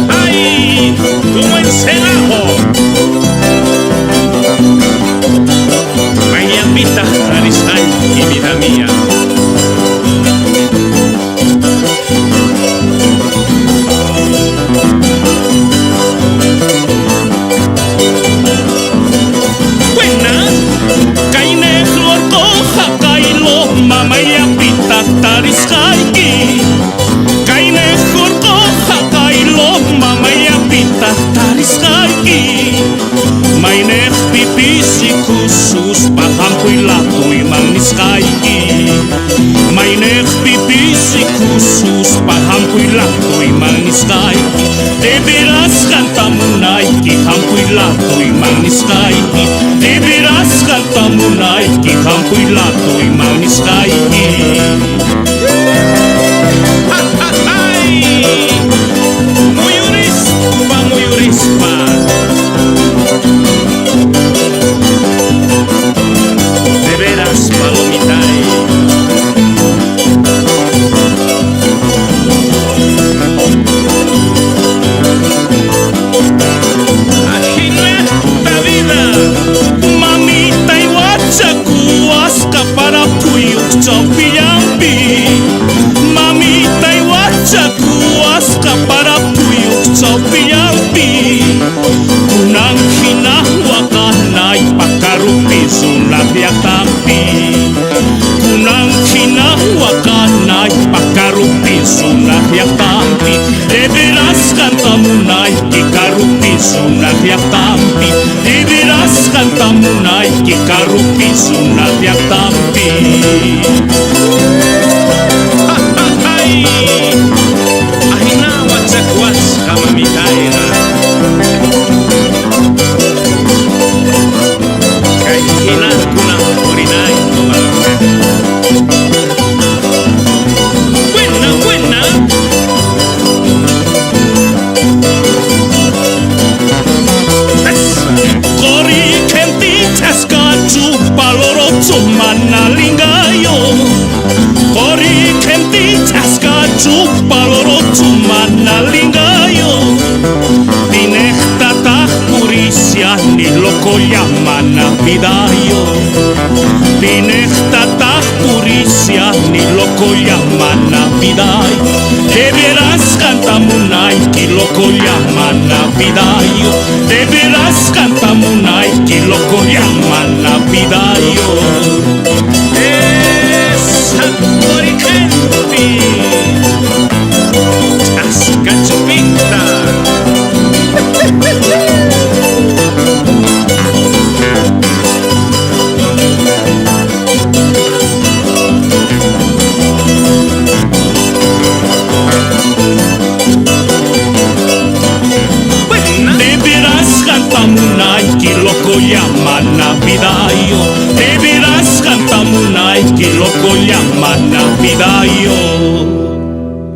¡Ay! ¡Como encenajo! Mañapita, Arisay y vida mía. Buena, kaine flor toja kailo mamaya pita tarisayki. Kaine flor toja kailo mamaya pita tarisayki. Maineh pipisi khusus pahampuy latoy mangiskayki. Maineh pipisi khusus pahampuy latoy mangiskayki. De veras kantamunay ki hampuy latoy mangiskayki. De veras kantamunay ki hampuy latoy mangiskayki. Muyurispa, muyurispa. De veras, palomitay. Ajineta vida. Mamita y guachacuasca para puyuk chopillampi. Mamita y guachacuasca para puyuk chopillampi. Kunang hinahuakanay pakarupi sunagyatampi. Kunang hinahuakanay pakarupi sunagyatampi. De veras kantamunay kikarupi sunagyatampi. De veras kantamunay kikarupi sunagyatampi. Ay na watsakuas kamamitay na. Kay hinakunang orinay kumalala. Buena, buena. Kori kenti chaskaju paloro chumanalingayo. Kori kenti chaskaju paloro chumanalingayo. Dineh tatah purisya ni loko llaman navidayo. Dineh tatah purisya ni loko llaman navidayo. De veras kantamunay ki loko llaman navidayo. De veras kantamunay ki loko llaman navidayo. Saborikenti Askachupita. De veras kantamunay ki loko llaman navidayo. De veras kantamunay ki loko llaman navidayo.